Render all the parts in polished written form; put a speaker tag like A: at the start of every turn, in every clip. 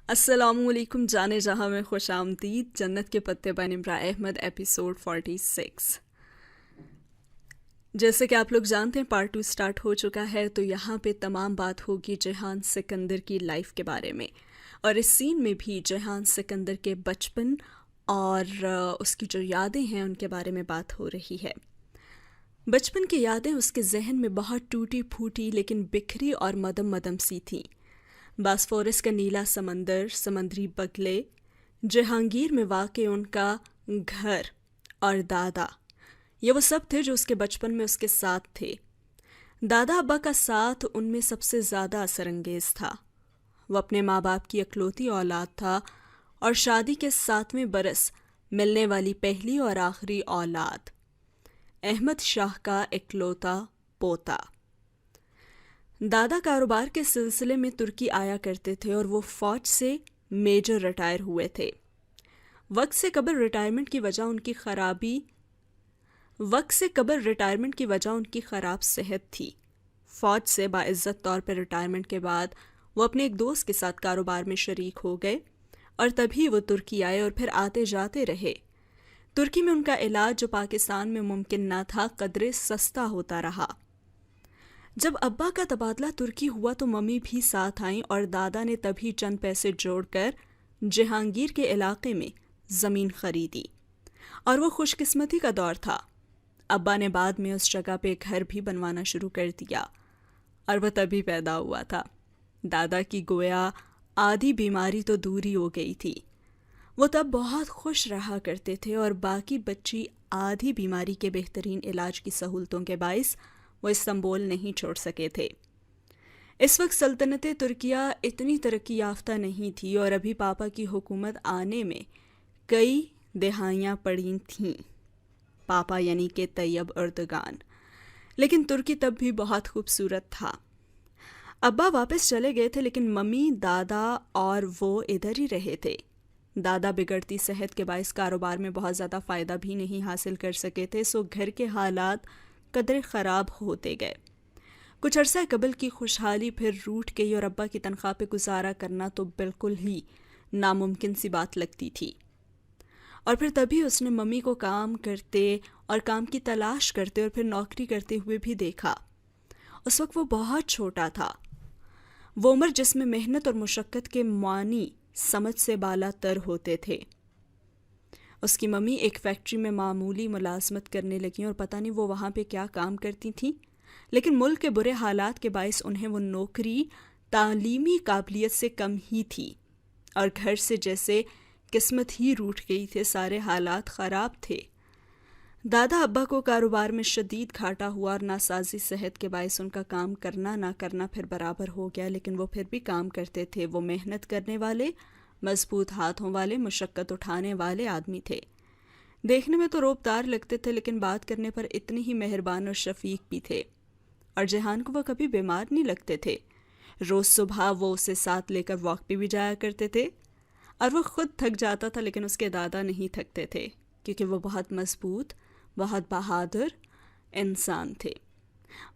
A: السلام علیکم جانے جہاں میں خوش آمدید. جنت کے پتے بن امرا احمد ایپیسوڈ 46. جیسے کہ آپ لوگ جانتے ہیں پارٹ 2 سٹارٹ ہو چکا ہے، تو یہاں پہ تمام بات ہوگی جہان سکندر کی لائف کے بارے میں، اور اس سین میں بھی جہان سکندر کے بچپن اور اس کی جو یادیں ہیں ان کے بارے میں بات ہو رہی ہے. بچپن کی یادیں اس کے ذہن میں بہت ٹوٹی پھوٹی لیکن بکھری اور مدم مدم سی تھیں. باسفورس کا نیلا سمندر، سمندری بگلے، جہانگیر میں واقع ان کا گھر اور دادا، یہ وہ سب تھے جو اس کے بچپن میں اس کے ساتھ تھے. دادا ابا کا ساتھ ان میں سب سے زیادہ اثر انگیز تھا. وہ اپنے ماں باپ کی اکلوتی اولاد تھا اور شادی کے 7ویں برس ملنے والی پہلی اور آخری اولاد، احمد شاہ کا اکلوتا پوتا. دادا کاروبار کے سلسلے میں ترکی آیا کرتے تھے اور وہ فوج سے میجر ریٹائر ہوئے تھے. وقت سے قبل ریٹائرمنٹ کی وجہ ان کی خراب صحت تھی. فوج سے باعزت طور پر ریٹائرمنٹ کے بعد وہ اپنے ایک دوست کے ساتھ کاروبار میں شریک ہو گئے اور تبھی وہ ترکی آئے اور پھر آتے جاتے رہے. ترکی میں ان کا علاج جو پاکستان میں ممکن نہ تھا قدرے سستا ہوتا رہا. جب ابا کا تبادلہ ترکی ہوا تو ممی بھی ساتھ آئیں اور دادا نے تبھی چند پیسے جوڑ کر جہانگیر کے علاقے میں زمین خریدی، اور وہ خوش قسمتی کا دور تھا. ابا نے بعد میں اس جگہ پہ گھر بھی بنوانا شروع کر دیا، اور وہ تبھی پیدا ہوا تھا. دادا کی گویا آدھی بیماری تو دور ہی ہو گئی تھی. وہ تب بہت خوش رہا کرتے تھے اور باقی بچی آدھی بیماری کے بہترین علاج کی سہولتوں کے باعث وہ استنبول نہیں چھوڑ سکے تھے. اس وقت سلطنت ترکیہ اتنی ترقی یافتہ نہیں تھی اور ابھی پاپا کی حکومت آنے میں کئی دہائیاں پڑی تھیں. پاپا یعنی کہ طیب اردگان. لیکن ترکی تب بھی بہت خوبصورت تھا. ابا واپس چلے گئے تھے لیکن ممی، دادا اور وہ ادھر ہی رہے تھے. دادا بگڑتی صحت کے باعث کاروبار میں بہت زیادہ فائدہ بھی نہیں حاصل کر سکے تھے، سو گھر کے حالات قدرے خراب ہوتے گئے. کچھ عرصہ قبل کی خوشحالی پھر روٹھ گئی اور ابا کی تنخواہ پہ گزارا کرنا تو بالکل ہی ناممکن سی بات لگتی تھی. اور پھر تبھی اس نے ممی کو کام کرتے اور کام کی تلاش کرتے اور پھر نوکری کرتے ہوئے بھی دیکھا. اس وقت وہ بہت چھوٹا تھا. وہ عمر جس میں محنت اور مشقت کے معنی سمجھ سے بالا تر ہوتے تھے. اس کی ممی ایک فیکٹری میں معمولی ملازمت کرنے لگیں اور پتہ نہیں وہ وہاں پہ کیا کام کرتی تھیں، لیکن ملک کے برے حالات کے باعث انہیں وہ نوکری تعلیمی قابلیت سے کم ہی تھی، اور گھر سے جیسے قسمت ہی روٹھ گئی تھے، سارے حالات خراب تھے. دادا ابا کو کاروبار میں شدید گھاٹا ہوا اور ناسازی صحت کے باعث ان کا کام کرنا نہ کرنا پھر برابر ہو گیا، لیکن وہ پھر بھی کام کرتے تھے. وہ محنت کرنے والے، مضبوط ہاتھوں والے، مشقت اٹھانے والے آدمی تھے. دیکھنے میں تو روبدار لگتے تھے لیکن بات کرنے پر اتنی ہی مہربان اور شفیق بھی تھے. اور جہان کو وہ کبھی بیمار نہیں لگتے تھے. روز صبح وہ اسے ساتھ لے کر واک پہ بھی جایا کرتے تھے، اور وہ خود تھک جاتا تھا لیکن اس کے دادا نہیں تھکتے تھے، کیونکہ وہ بہت مضبوط، بہت بہادر انسان تھے.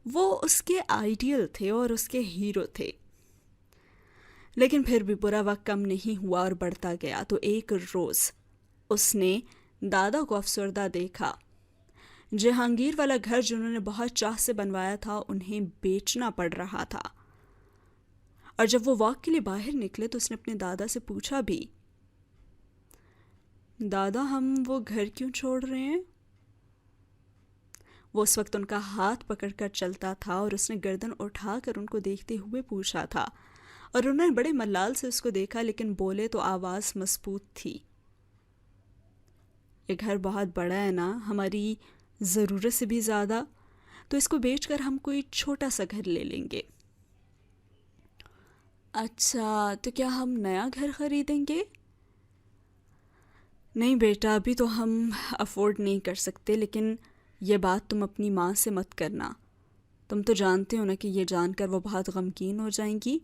A: وہ اس کے آئیڈیل تھے اور اس کے ہیرو تھے. لیکن پھر بھی برا وقت کم نہیں ہوا اور بڑھتا گیا. تو ایک روز اس نے دادا کو افسردہ دیکھا. جہانگیر والا گھر جنہوں نے بہت چاہ سے بنوایا تھا انہیں بیچنا پڑ رہا تھا. اور جب وہ واک کے لیے باہر نکلے تو اس نے اپنے دادا سے پوچھا بھی، دادا ہم وہ گھر کیوں چھوڑ رہے ہیں؟ وہ اس وقت ان کا ہاتھ پکڑ کر چلتا تھا اور اس نے گردن اٹھا کر ان کو دیکھتے ہوئے پوچھا تھا، اور انہوں نے بڑے ملال سے اس کو دیکھا لیکن بولے تو آواز مضبوط تھی، یہ گھر بہت بڑا ہے نا، ہماری ضرورت سے بھی زیادہ، تو اس کو بیچ کر ہم کوئی چھوٹا سا گھر لے لیں گے. اچھا تو کیا ہم نیا گھر خریدیں گے؟ نہیں بیٹا، ابھی تو ہم افورڈ نہیں کر سکتے، لیکن یہ بات تم اپنی ماں سے مت کرنا. تم تو جانتے ہو نا کہ یہ جان کر وہ بہت غمگین ہو جائیں گی.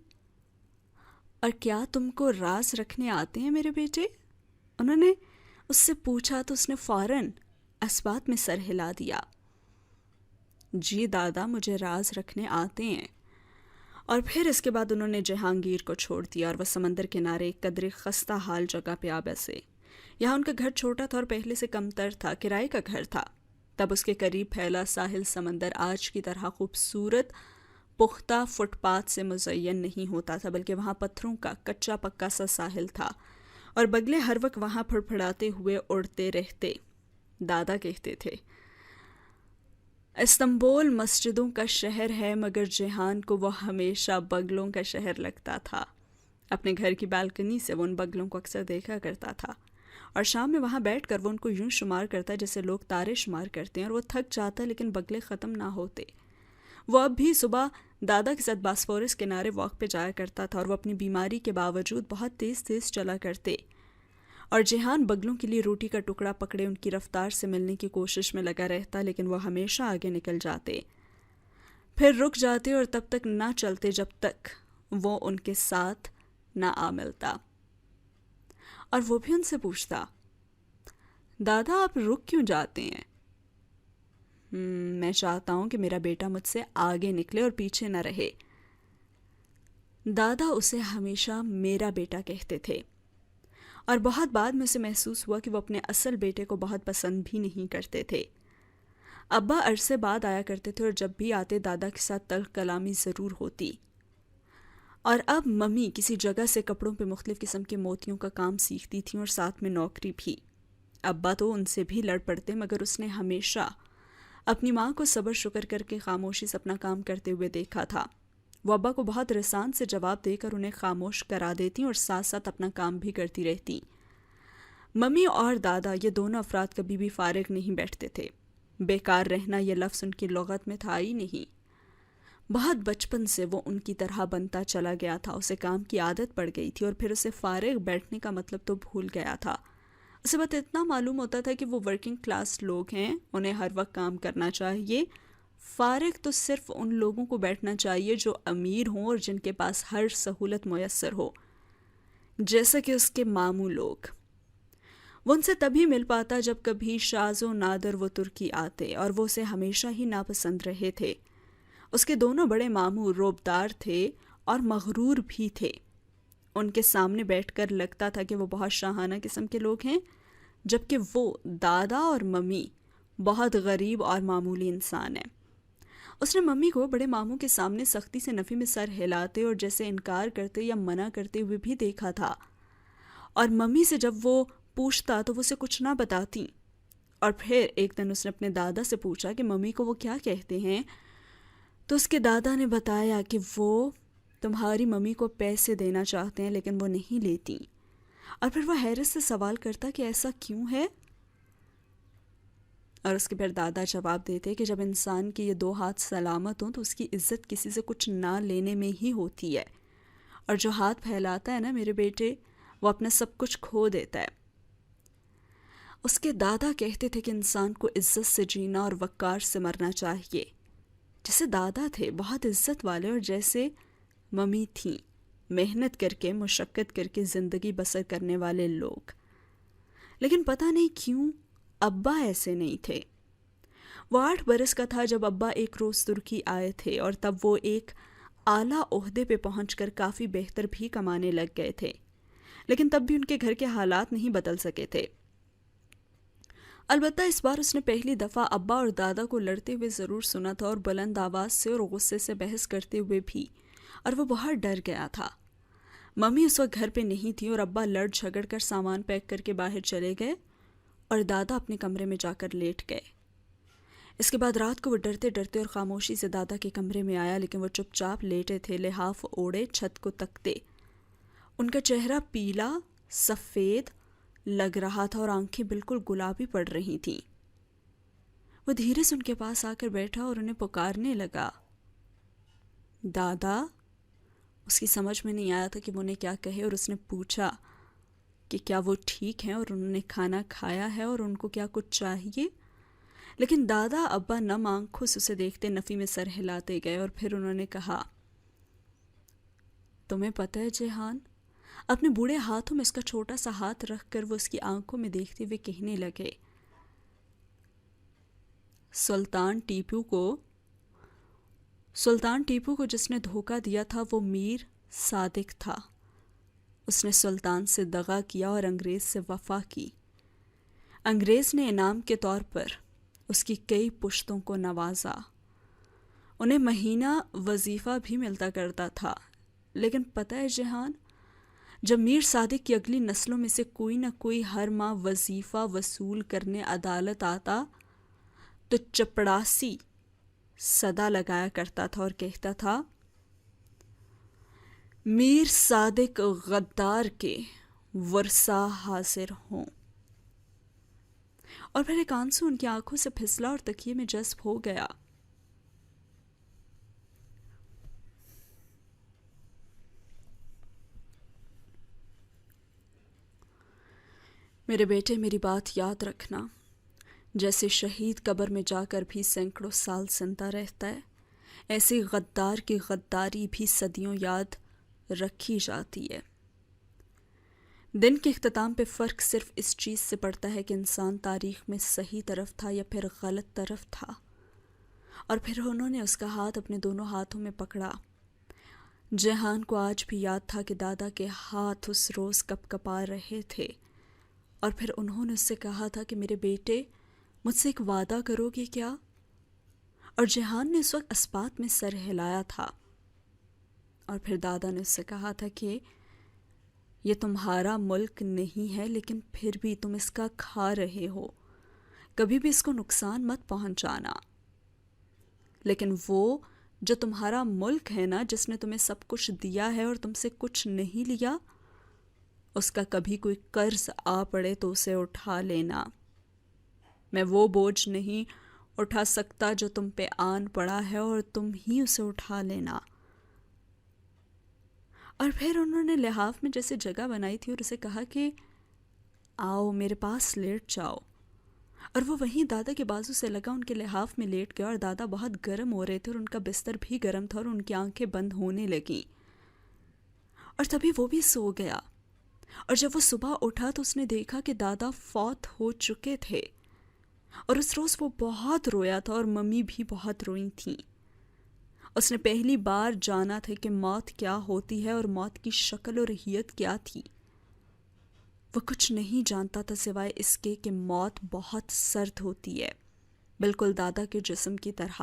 A: اور کیا تم کو راز رکھنے آتے ہیں میرے بیٹے؟ انہوں نے اس سے پوچھا تو اس نے فوراً اس بات میں سر ہلا دیا. جی دادا، مجھے راز رکھنے آتے ہیں. اور پھر اس کے بعد انہوں نے جہانگیر کو چھوڑ دیا اور وہ سمندر کنارے ایک قدرے خستہ حال جگہ پہ آ بسے۔ یہاں ان کا گھر چھوٹا تھا اور پہلے سے کم تر تھا، کرائے کا گھر تھا۔ تب اس کے قریب پھیلا ساحل سمندر آج کی طرح خوبصورت پختہ فٹ پاتھ سے مزین نہیں ہوتا تھا، بلکہ وہاں پتھروں کا کچا پکا سا ساحل تھا اور بگلے ہر وقت وہاں پھڑپھڑاتے ہوئے اڑتے رہتے۔ دادا کہتے تھے استنبول مسجدوں کا شہر ہے مگر جہان کو وہ ہمیشہ بگلوں کا شہر لگتا تھا۔ اپنے گھر کی بالکنی سے وہ ان بگلوں کو اکثر دیکھا کرتا تھا اور شام میں وہاں بیٹھ کر وہ ان کو یوں شمار کرتا جیسے لوگ تارے شمار کرتے ہیں، اور وہ تھک جاتا لیکن بگلے ختم نہ ہوتے۔ وہ اب بھی صبح دادا کے ساتھ باسفورس کنارے واک پہ جایا کرتا تھا اور وہ اپنی بیماری کے باوجود بہت تیز تیز چلا کرتے، اور جہان بگلوں کے لیے روٹی کا ٹکڑا پکڑے ان کی رفتار سے ملنے کی کوشش میں لگا رہتا، لیکن وہ ہمیشہ آگے نکل جاتے، پھر رک جاتے اور تب تک نہ چلتے جب تک وہ ان کے ساتھ نہ آ ملتا۔ اور وہ بھی ان سے پوچھتا، دادا آپ رک کیوں جاتے ہیں؟ میں چاہتا ہوں کہ میرا بیٹا مجھ سے آگے نکلے اور پیچھے نہ رہے۔ دادا اسے ہمیشہ میرا بیٹا کہتے تھے، اور بہت بعد میں اسے محسوس ہوا کہ وہ اپنے اصل بیٹے کو بہت پسند بھی نہیں کرتے تھے۔ ابا عرصے بعد آیا کرتے تھے اور جب بھی آتے دادا کے ساتھ تلخ کلامی ضرور ہوتی، اور اب ممی کسی جگہ سے کپڑوں پہ مختلف قسم کے موتیوں کا کام سیکھتی تھیں اور ساتھ میں نوکری بھی۔ ابا تو ان سے بھی لڑ پڑتے مگر اس نے ہمیشہ اپنی ماں کو صبر شکر کر کے خاموشی سے اپنا کام کرتے ہوئے دیکھا تھا۔ وہ ابا کو بہت رسان سے جواب دے کر انہیں خاموش کرا دیتی اور ساتھ ساتھ اپنا کام بھی کرتی رہتی۔ ممی اور دادا یہ دونوں افراد کبھی بھی فارغ نہیں بیٹھتے تھے۔ بیکار رہنا یہ لفظ ان کی لغت میں تھا ہی نہیں۔ بہت بچپن سے وہ ان کی طرح بنتا چلا گیا تھا، اسے کام کی عادت پڑ گئی تھی اور پھر اسے فارغ بیٹھنے کا مطلب تو بھول گیا تھا۔ اسے بس اتنا معلوم ہوتا تھا کہ وہ ورکنگ کلاس لوگ ہیں، انہیں ہر وقت کام کرنا چاہیے، فارغ تو صرف ان لوگوں کو بیٹھنا چاہیے جو امیر ہوں اور جن کے پاس ہر سہولت میسر ہو، جیسا کہ اس کے ماموں لوگ۔ وہ ان سے تبھی مل پاتا جب کبھی شاذ و نادر وہ ترکی آتے، اور وہ اسے ہمیشہ ہی ناپسند رہے تھے۔ اس کے دونوں بڑے ماموں روبدار تھے اور مغرور بھی تھے۔ ان کے سامنے بیٹھ کر لگتا تھا کہ وہ بہت شاہانہ قسم کے لوگ ہیں، جبکہ وہ دادا اور ممی بہت غریب اور معمولی انسان ہیں۔ اس نے ممی کو بڑے ماموں کے سامنے سختی سے نفی میں سر ہلاتے اور جیسے انکار کرتے یا منع کرتے ہوئے بھی دیکھا تھا، اور ممی سے جب وہ پوچھتا تو وہ اسے کچھ نہ بتاتی۔ اور پھر ایک دن اس نے اپنے دادا سے پوچھا کہ ممی کو وہ کیا کہتے ہیں، تو اس کے دادا نے بتایا کہ وہ تمہاری ممی کو پیسے دینا چاہتے ہیں لیکن وہ نہیں لیتی۔ اور پھر وہ حیرت سے سوال کرتا کہ ایسا کیوں ہے، اور اس کے پھر دادا جواب دیتے کہ جب انسان کے یہ دو ہاتھ سلامت ہوں تو اس کی عزت کسی سے کچھ نہ لینے میں ہی ہوتی ہے، اور جو ہاتھ پھیلاتا ہے نا میرے بیٹے، وہ اپنا سب کچھ کھو دیتا ہے۔ اس کے دادا کہتے تھے کہ انسان کو عزت سے جینا اور وقار سے مرنا چاہیے۔ جیسے دادا تھے بہت عزت والے، اور جیسے ممی تھیں محنت کر کے مشقت کر کے زندگی بسر کرنے والے لوگ۔ لیکن پتہ نہیں کیوں ابا ایسے نہیں تھے۔ وہ 8 برس کا تھا جب ابا ایک روز ترکی آئے تھے، اور تب وہ ایک اعلیٰ عہدے پہ پہنچ کر کافی بہتر بھی کمانے لگ گئے تھے، لیکن تب بھی ان کے گھر کے حالات نہیں بدل سکے تھے۔ البتہ اس بار اس نے پہلی دفعہ ابا اور دادا کو لڑتے ہوئے ضرور سنا تھا، اور بلند آواز سے اور غصے سے بحث کرتے ہوئے بھی، اور وہ بہت ڈر گیا تھا۔ ممی اس وقت گھر پہ نہیں تھی اور ابا لڑ جھگڑ کر سامان پیک کر کے باہر چلے گئے اور دادا اپنے کمرے میں جا کر لیٹ گئے۔ اس کے بعد رات کو وہ ڈرتے ڈرتے اور خاموشی سے دادا کے کمرے میں آیا، لیکن وہ چپ چاپ لیٹے تھے، لحاف اوڑے چھت کو تکتے۔ ان کا چہرہ پیلا سفید لگ رہا تھا اور آنکھیں بالکل گلابی پڑ رہی تھیں۔ وہ دھیرے سے ان کے پاس آ کر بیٹھا اور انہیں پکارنے لگا، دادا۔ اس کی سمجھ میں نہیں آیا تھا کہ وہ انہیں کیا کہے، اور اس نے پوچھا کہ کیا وہ ٹھیک ہیں اور انہوں نے کھانا کھایا ہے اور ان کو کیا کچھ چاہیے۔ لیکن دادا ابا نم آنکھوں سے اسے دیکھتے نفی میں سر ہلاتے گئے، اور پھر انہوں نے کہا، تمہیں پتہ ہے جہان، اپنے بوڑھے ہاتھوں میں اس کا چھوٹا سا ہاتھ رکھ کر وہ اس کی آنکھوں میں دیکھتے ہوئے کہنے لگے، سلطان ٹیپو کو سلطان ٹیپو کو جس نے دھوکہ دیا تھا وہ میر صادق تھا۔ اس نے سلطان سے دغا کیا اور انگریز سے وفا کی۔ انگریز نے انعام کے طور پر اس کی کئی پشتوں کو نوازا۔ انہیں مہینہ وظیفہ بھی ملتا کرتا تھا، لیکن پتہ ہے جہان، جب میر صادق کی اگلی نسلوں میں سے کوئی نہ کوئی ہر ماہ وظیفہ وصول کرنے عدالت آتا تو چپڑاسی صدا لگایا کرتا تھا اور کہتا تھا، میر صادق غدار کے ورثہ حاضر ہوں۔ اور پھر ایک آنسو ان کی آنکھوں سے پھسلا اور تکیے میں جذب ہو گیا۔ میرے بیٹے، میری بات یاد رکھنا، جیسے شہید قبر میں جا کر بھی سینکڑوں سال زندہ رہتا ہے، ایسے غدار کی غداری بھی صدیوں یاد رکھی جاتی ہے۔ دن کے اختتام پہ فرق صرف اس چیز سے پڑتا ہے کہ انسان تاریخ میں صحیح طرف تھا یا پھر غلط طرف تھا۔ اور پھر انہوں نے اس کا ہاتھ اپنے دونوں ہاتھوں میں پکڑا۔ جہان کو آج بھی یاد تھا کہ دادا کے ہاتھ اس روز کپ کپا رہے تھے، اور پھر انہوں نے اس سے کہا تھا کہ میرے بیٹے، مجھ سے ایک وعدہ کرو گے کیا؟ اور جہان نے اس وقت اسبات میں سر ہلایا تھا، اور پھر دادا نے اس سے کہا تھا کہ یہ تمہارا ملک نہیں ہے، لیکن پھر بھی تم اس کا کھا رہے ہو، کبھی بھی اس کو نقصان مت پہنچانا۔ لیکن وہ جو تمہارا ملک ہے نا، جس نے تمہیں سب کچھ دیا ہے اور تم سے کچھ نہیں لیا، اس کا کبھی کوئی قرض آ پڑے تو اسے اٹھا لینا۔ میں وہ بوجھ نہیں اٹھا سکتا جو تم پہ آن پڑا ہے، اور تم ہی اسے اٹھا لینا۔ اور پھر انہوں نے لحاف میں جیسے جگہ بنائی تھی اور اسے کہا کہ آؤ میرے پاس لیٹ جاؤ، اور وہ وہیں دادا کے بازو سے لگا ان کے لحاف میں لیٹ گیا، اور دادا بہت گرم ہو رہے تھے اور ان کا بستر بھی گرم تھا اور ان کی آنکھیں بند ہونے لگیں، اور تبھی وہ بھی سو گیا۔ اور جب وہ صبح اٹھا تو اس نے دیکھا کہ دادا فوت ہو چکے تھے، اور اس روز وہ بہت رویا تھا اور ممی بھی بہت روئی تھیں۔ اس نے پہلی بار جانا تھا کہ موت کیا ہوتی ہے اور موت کی شکل اور حیت کیا تھی۔ وہ کچھ نہیں جانتا تھا سوائے اس کے کہ موت بہت سرد ہوتی ہے، بالکل دادا کے جسم کی طرح۔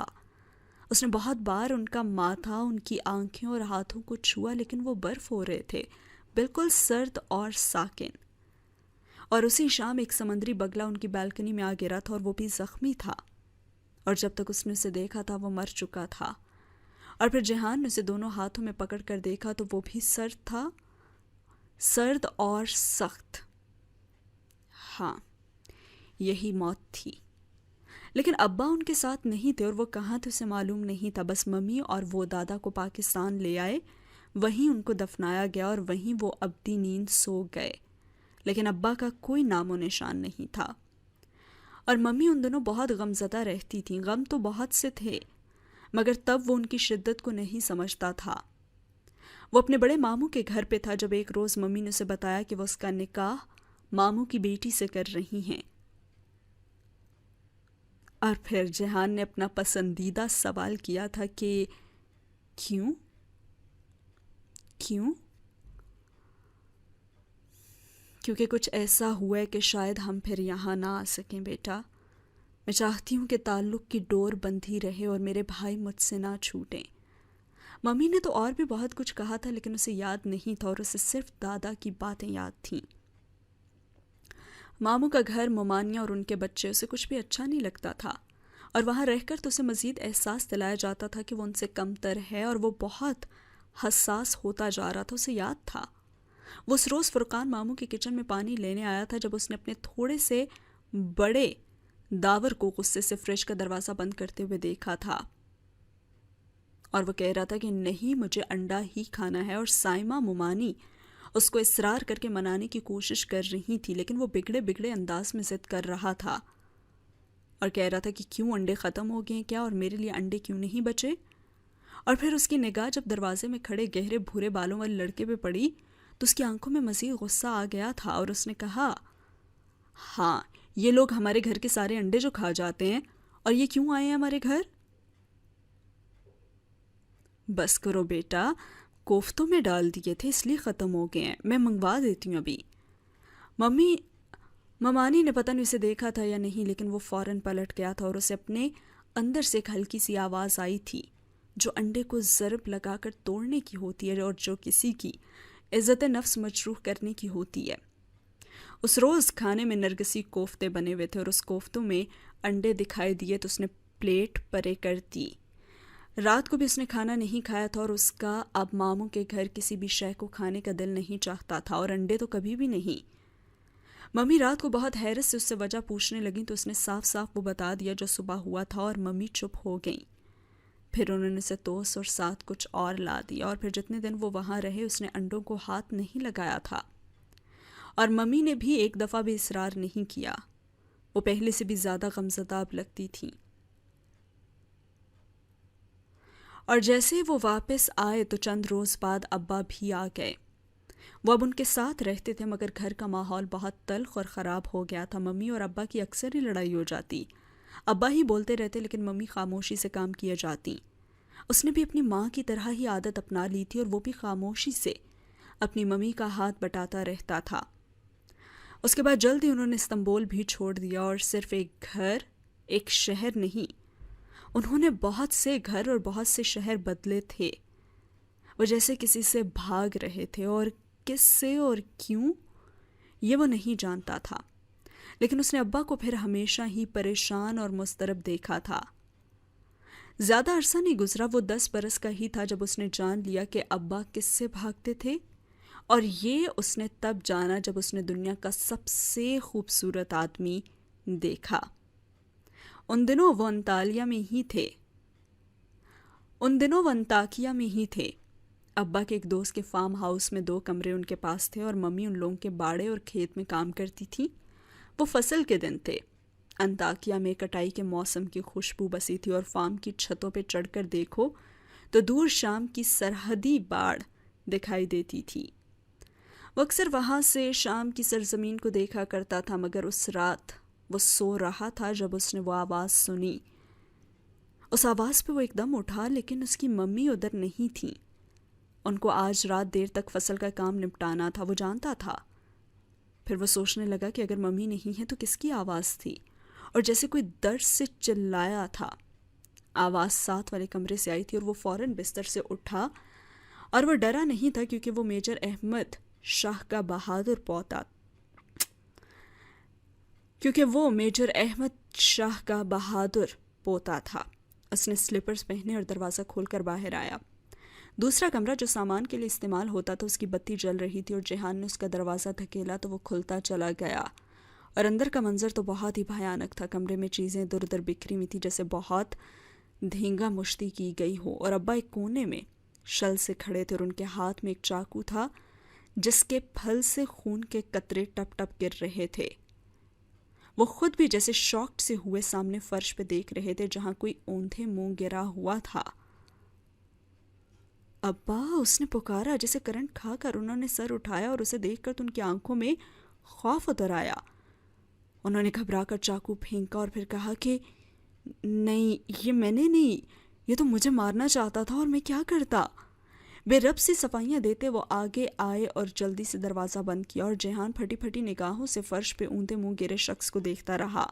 A: اس نے بہت بار ان کا ماتھا، ان کی آنکھیں اور ہاتھوں کو چھوا، لیکن وہ برف ہو رہے تھے، بالکل سرد اور ساکن۔ اور اسی شام ایک سمندری بگلا ان کی بالکنی میں آ گرا تھا، اور وہ بھی زخمی تھا، اور جب تک اس نے اسے دیکھا تھا وہ مر چکا تھا۔ اور پھر جہان نے اسے دونوں ہاتھوں میں پکڑ کر دیکھا تو وہ بھی سرد تھا، سرد اور سخت۔ ہاں، یہی موت تھی۔ لیکن ابا ان کے ساتھ نہیں تھے، اور وہ کہاں تھے اسے معلوم نہیں تھا۔ بس ممی اور وہ دادا کو پاکستان لے آئے، وہیں ان کو دفنایا گیا اور وہیں وہ ابدی نیند سو گئے، لیکن ابا کا کوئی نام و نشان نہیں تھا۔ اور ممی ان دنوں بہت غمزدہ رہتی تھیں۔ غم تو بہت سے تھے، مگر تب وہ ان کی شدت کو نہیں سمجھتا تھا۔ وہ اپنے بڑے ماموں کے گھر پہ تھا جب ایک روز ممی نے اسے بتایا کہ وہ اس کا نکاح ماموں کی بیٹی سے کر رہی ہیں۔ اور پھر جہان نے اپنا پسندیدہ سوال کیا تھا کہ کیوں؟ کیونکہ کچھ ایسا ہوا ہے کہ شاید ہم پھر یہاں نہ آ سکیں بیٹا۔ میں چاہتی ہوں کہ تعلق کی ڈور بندھی رہے اور میرے بھائی مجھ سے نہ چھوٹیں۔ ممی نے تو اور بھی بہت کچھ کہا تھا، لیکن اسے یاد نہیں تھا اور اسے صرف دادا کی باتیں یاد تھیں۔ ماموں کا گھر، ممانیاں اور ان کے بچے، اسے کچھ بھی اچھا نہیں لگتا تھا، اور وہاں رہ کر تو اسے مزید احساس دلایا جاتا تھا کہ وہ ان سے کم تر ہے، اور وہ بہت حساس ہوتا جا رہا تھا۔ اسے یاد تھا وہ اس روز فرقان ماموں کے کچن میں پانی لینے آیا تھا جب اس نے اپنے تھوڑے سے بڑے داور کو غصے سے فریج کا دروازہ بند کرتے ہوئے دیکھا تھا، اور وہ کہہ رہا تھا کہ نہیں، مجھے انڈا ہی کھانا ہے، اور سائمہ ممانی اس کو اصرار کر کے منانے کی کوشش کر رہی تھی، لیکن وہ بگڑے انداز میں ضد کر رہا تھا اور کہہ رہا تھا کہ کیوں انڈے ختم ہو گئے کیا، اور میرے لیے انڈے کیوں نہیں بچے؟ اور پھر اس کی نگاہ جب دروازے میں کھڑے گہرے بھورے بالوں والے لڑکے پہ پڑی تو اس کی آنکھوں میں مزید غصہ آ گیا تھا، اور اس نے کہا، ہاں، یہ لوگ ہمارے گھر کے سارے انڈے جو کھا جاتے ہیں، اور یہ کیوں آئے ہیں ہمارے گھر؟ بس کرو بیٹا، کوفتوں میں ڈال دیے تھے اس لیے ختم ہو گئے ہیں، میں منگوا دیتی ہوں ابھی۔ ممی ممانی نے پتہ نہیں اسے دیکھا تھا یا نہیں، لیکن وہ فوراً پلٹ گیا تھا اور اسے اپنے اندر سے ایک ہلکی سی آواز آئی تھی جو انڈے کو ضرب لگا کر توڑنے کی ہوتی ہے اور جو کسی کی عزت نفس مجروح کرنے کی ہوتی ہے۔ اس روز کھانے میں نرگسی کوفتے بنے ہوئے تھے اور اس کوفتوں میں انڈے دکھائی دیے تو اس نے پلیٹ پرے کر دی۔ رات کو بھی اس نے کھانا نہیں کھایا تھا اور اس کا اب ماموں کے گھر کسی بھی شے کو کھانے کا دل نہیں چاہتا تھا، اور انڈے تو کبھی بھی نہیں۔ ممی رات کو بہت حیرت سے اس سے وجہ پوچھنے لگیں تو اس نے صاف صاف وہ بتا دیا جو صبح ہوا تھا، اور ممی چپ ہو گئیں۔ پھر انہوں نے اسے توس اور ساتھ کچھ اور لا دیا، اور پھر جتنے دن وہ وہاں رہے اس نے انڈوں کو ہاتھ نہیں لگایا تھا، اور ممی نے بھی ایک دفعہ بھی اصرار نہیں کیا۔ وہ پہلے سے بھی زیادہ غمزدہ اب لگتی تھیں، اور جیسے وہ واپس آئے تو چند روز بعد ابا بھی آ گئے۔ وہ اب ان کے ساتھ رہتے تھے، مگر گھر کا ماحول بہت تلخ اور خراب ہو گیا تھا۔ ممی اور ابا کی اکثر ہی لڑائی ہو جاتی، ابا ہی بولتے رہتے لیکن ممی خاموشی سے کام کیے جاتی۔ اس نے بھی اپنی ماں کی طرح ہی عادت اپنا لی تھی اور وہ بھی خاموشی سے اپنی ممی کا ہاتھ بٹاتا رہتا تھا۔ اس کے بعد جلد ہی انہوں نے استنبول بھی چھوڑ دیا، اور صرف ایک گھر ایک شہر نہیں، انہوں نے بہت سے گھر اور بہت سے شہر بدلے تھے۔ وہ جیسے کسی سے بھاگ رہے تھے، اور کس سے اور کیوں یہ وہ نہیں جانتا تھا، لیکن اس نے ابا کو پھر ہمیشہ ہی پریشان اور مضطرب دیکھا تھا۔ زیادہ عرصہ نہیں گزرا، وہ 10 برس کا ہی تھا جب اس نے جان لیا کہ ابا کس سے بھاگتے تھے، اور یہ اس نے تب جانا جب اس نے دنیا کا سب سے خوبصورت آدمی دیکھا۔ ان دنوں وہ انطاکیہ میں ہی تھے۔ ابا کے ایک دوست کے فارم ہاؤس میں 2 کمرے ان کے پاس تھے، اور ممی ان لوگوں کے باڑے اور کھیت میں کام کرتی تھی۔ وہ فصل کے دن تھے۔ انطاکیہ میں کٹائی کے موسم کی خوشبو بسی تھی، اور فارم کی چھتوں پہ چڑھ کر دیکھو تو دور شام کی سرحدی باڑ دکھائی دیتی تھی۔ وہ اکثر وہاں سے شام کی سرزمین کو دیکھا کرتا تھا، مگر اس رات وہ سو رہا تھا جب اس نے وہ آواز سنی۔ اس آواز پہ وہ ایک دم اٹھا، لیکن اس کی ممی ادھر نہیں تھی۔ ان کو آج رات دیر تک فصل کا کام نپٹانا تھا، وہ جانتا تھا۔ پھر وہ سوچنے لگا کہ اگر ممی نہیں ہے تو کس کی آواز تھی، اور جیسے کوئی درد سے چلایا تھا۔ آواز 7 والے کمرے سے آئی تھی، اور وہ فوراً بستر سے اٹھا، اور وہ ڈرا نہیں تھا کیونکہ وہ میجر احمد شاہ کا بہادر پوتا تھا۔ اس نے سلیپرز پہنے اور دروازہ کھول کر باہر آیا۔ دوسرا کمرہ جو سامان کے لیے استعمال ہوتا تھا اس کی بتی جل رہی تھی، اور جیہان نے اس کا دروازہ دھکیلا تو وہ کھلتا چلا گیا، اور اندر کا منظر تو بہت ہی بھیانک تھا۔ کمرے میں چیزیں ادھر ادھر بکھری ہوئی تھی جیسے بہت دھینگا مشتی کی گئی ہو، اور ابا ایک کونے میں شل سے کھڑے تھے، اور ان کے ہاتھ میں ایک چاقو تھا جس کے پھل سے خون کے قطرے ٹپ ٹپ گر رہے تھے۔ وہ خود بھی جیسے شاکڈ سے ہوئے سامنے فرش پہ دیکھ رہے تھے جہاں کوئی اوندھے منہ گرا ہوا تھا۔ ابا، اس نے پکارا جیسے کرنٹ کھا کر۔ انہوں نے سر اٹھایا اور اسے دیکھ کر تو ان کی آنکھوں میں خوف اتر آیا۔ انہوں نے گھبرا کر چاقو پھینکا اور پھر کہا کہ نہیں، یہ میں نے نہیں، یہ تو مجھے مارنا چاہتا تھا، اور میں کیا کرتا؟ بے رب سی صفائیاں دیتے وہ آگے آئے اور جلدی سے دروازہ بند کیا، اور جیہان پھٹی پھٹی نگاہوں سے فرش پہ اوندھے منہ گرے شخص کو دیکھتا رہا،